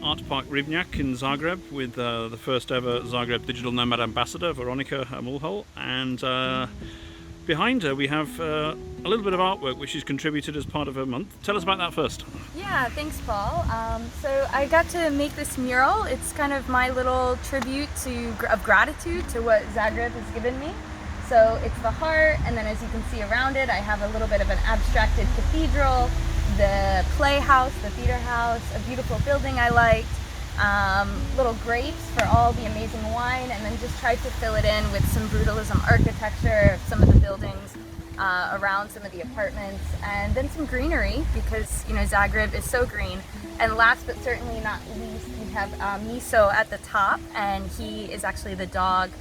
Art Park Ribnjak in Zagreb with the first ever Zagreb Digital Nomad ambassador, Veronica Mulhall, and behind her we have a little bit of artwork which she's contributed as part of her month. Tell us about that first. Yeah, thanks, Paul. So I got to make this mural. It's kind of my little tribute of gratitude to what Zagreb has given me. So it's the heart, and then as you can see around it, I have a little bit of an abstracted cathedral, the playhouse, the theater house, a beautiful building I liked, little grapes for all the amazing wine, and then just tried to fill it in with some brutalism architecture of some of the buildings around some of the apartments, and then some greenery because, you know, Zagreb is so green. And last but certainly not least, we have Miso at the top, and he is actually the dog,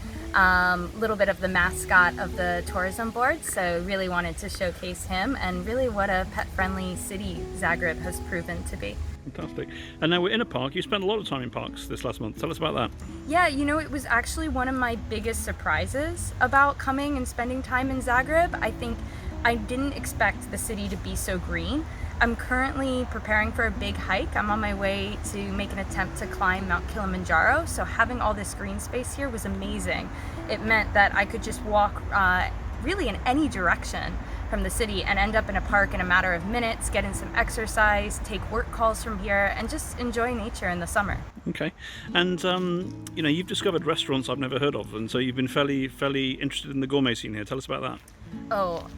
little bit of the mascot of the tourism board, so really wanted to showcase him and really what a pet-friendly city Zagreb has proven to be. Fantastic. And now we're in a park. You spent a lot of time in parks this last month. Tell us about that. Yeah, you know, it was actually one of my biggest surprises about coming and spending time in Zagreb. I think I didn't expect the city to be so green. I'm currently preparing for a big hike. I'm on my way to make an attempt to climb Mount Kilimanjaro, so having all this green space here was amazing. It meant that I could just walk really in any direction from the city and end up in a park in a matter of minutes, get in some exercise, take work calls from here, and just enjoy nature in the summer. Okay. And you know, you've discovered restaurants I've never heard of, and so you've been fairly interested in the gourmet scene here. Tell us about that. Oh,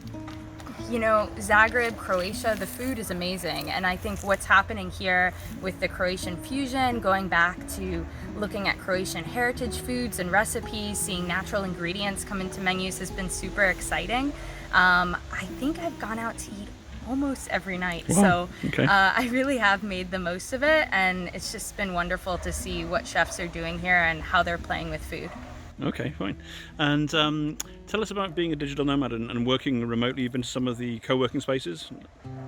you know, Zagreb, Croatia, the food is amazing, and I think what's happening here with the Croatian fusion, going back to looking at Croatian heritage foods and recipes, seeing natural ingredients come into menus has been super exciting. I think I've gone out to eat almost every night. Wow. So Okay. I really have made the most of it, and it's just been wonderful to see what chefs are doing here and how they're playing with food. Okay, fine. And tell us about being a digital nomad and working remotely. You've been to some of the co-working spaces.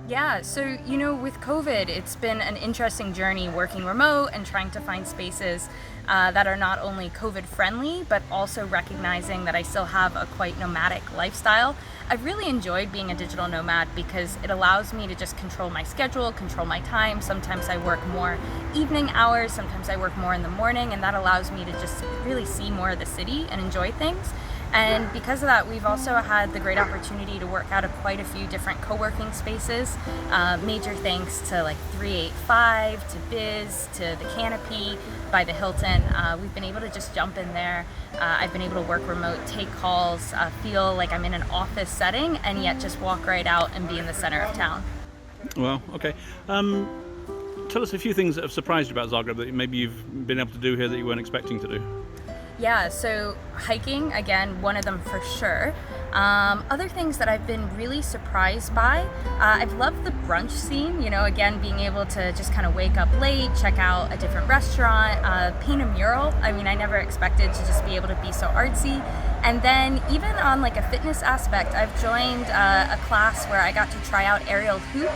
Yeah, so, you know, with COVID, it's been an interesting journey working remote and trying to find spaces that are not only COVID friendly, but also recognizing that I still have a quite nomadic lifestyle. I've really enjoyed being a digital nomad because it allows me to just control my schedule, control my time. Sometimes I work more evening hours, sometimes I work more in the morning, and that allows me to just really see more of the city and enjoy things. And because of that, we've also had the great opportunity to work out of quite a few different co-working spaces. Major thanks to like 385, to Biz, to the Canopy by the Hilton. We've been able to just jump in there. I've been able to work remote, take calls, feel like I'm in an office setting, and yet just walk right out and be in the center of town. Well, okay. Tell us a few things that have surprised you about Zagreb that maybe you've been able to do here that you weren't expecting to do. Yeah, so hiking, again, one of them for sure. Other things that I've been really surprised by, I've loved the brunch scene, you know, again, being able to just kind of wake up late, check out a different restaurant, paint a mural. I mean, I never expected to just be able to be so artsy. And then even on like a fitness aspect, I've joined a class where I got to try out aerial hoop.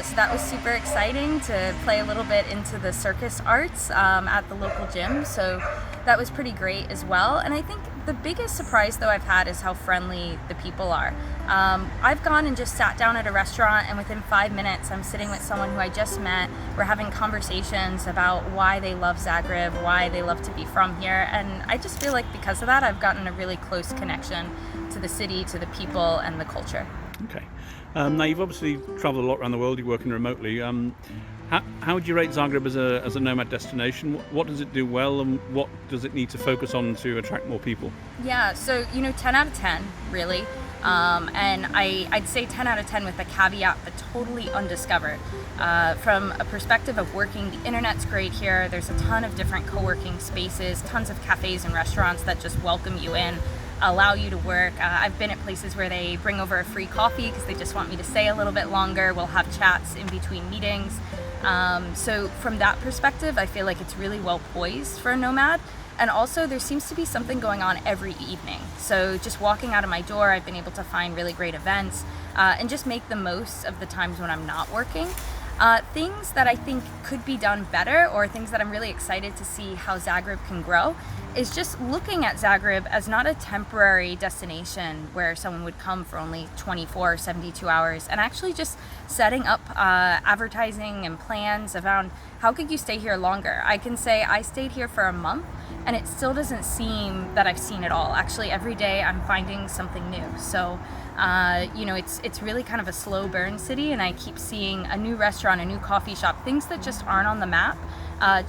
So that was super exciting to play a little bit into the circus arts at the local gym. So that was pretty great as well. And I think the biggest surprise though I've had is how friendly the people are. I've gone and just sat down at a restaurant, and within 5 minutes I'm sitting with someone who I just met. We're having conversations about why they love Zagreb, why they love to be from here. And I just feel like because of that I've gotten a really close connection to the city, to the people and the culture. Okay. Now you've obviously travelled a lot around the world. You're working remotely. How would you rate Zagreb as a nomad destination? What does it do well, and what does it need to focus on to attract more people? Yeah, so, you know, 10 out of 10, really. And I'd say 10 out of 10 with the caveat, but totally undiscovered. From a perspective of working, the internet's great here. There's a ton of different co-working spaces, tons of cafes and restaurants that just welcome you in, allow you to work. I've been at places where they bring over a free coffee because they just want me to stay a little bit longer. We'll have chats in between meetings. So from that perspective, I feel like it's really well poised for a nomad. And also there seems to be something going on every evening. So just walking out of my door, I've been able to find really great events and just make the most of the times when I'm not working. Things that I think could be done better, or things that I'm really excited to see how Zagreb can grow, is just looking at Zagreb as not a temporary destination where someone would come for only 24 or 72 hours, and actually just setting up advertising and plans around how could you stay here longer. I can say I stayed here for a month and it still doesn't seem that I've seen it all. Actually, every day I'm finding something new. So, it's really kind of a slow burn city, and I keep seeing a new restaurant, a new coffee shop, things that just aren't on the map,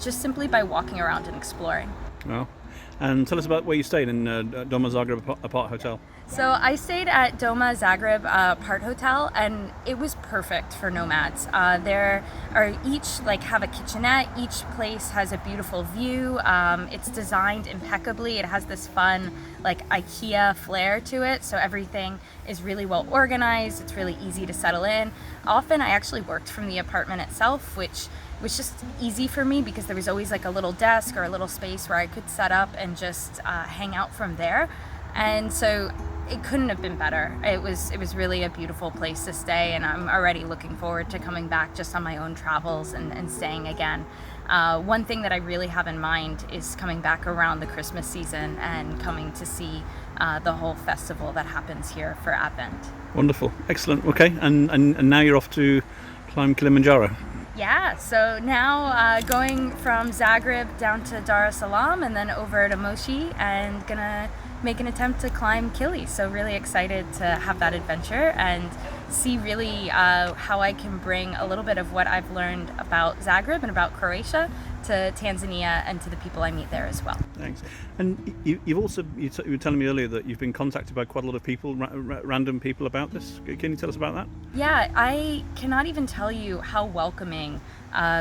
just simply by walking around and exploring. Well, and tell us about where you stayed in Doma Zagreb Apart Hotel. So I stayed at Doma Zagreb Apart Hotel, and it was perfect for nomads. There are each have a kitchenette. Each place has a beautiful view. It's designed impeccably. It has this fun IKEA flair to it. So everything is really well organized. It's really easy to settle in. Often I actually worked from the apartment itself, which was just easy for me because there was always a little desk or a little space where I could set up and just hang out from there. And so it couldn't have been better. It was really a beautiful place to stay, and I'm already looking forward to coming back just on my own travels and staying again. One thing that I really have in mind is coming back around the Christmas season and coming to see the whole festival that happens here for Advent. Wonderful, excellent. Okay, and now you're off to climb Kilimanjaro. Yeah, so now going from Zagreb down to Dar es Salaam and then over to Moshi, and gonna make an attempt to climb Kili. So really excited to have that adventure and see really how I can bring a little bit of what I've learned about Zagreb and about Croatia to Tanzania and to the people I meet there as well. Thanks. And you were telling me earlier that you've been contacted by quite a lot of people, random people about this. Can you tell us about that? Yeah, I cannot even tell you how welcoming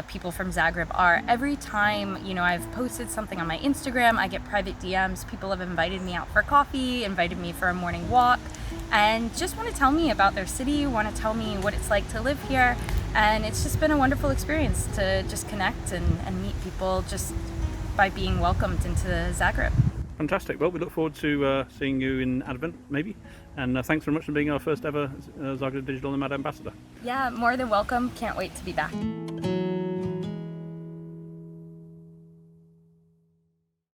people from Zagreb are. Every time, I've posted something on my Instagram, I get private DMs. People have invited me out for coffee, invited me for a morning walk, and just want to tell me about their city, want to tell me what it's like to live here. And it's just been a wonderful experience to just connect and meet people just by being welcomed into Zagreb. Fantastic. Well, we look forward to seeing you in Advent, maybe. And thanks very much for being our first ever Zagreb Digital Nomad Ambassador. Yeah, more than welcome. Can't wait to be back.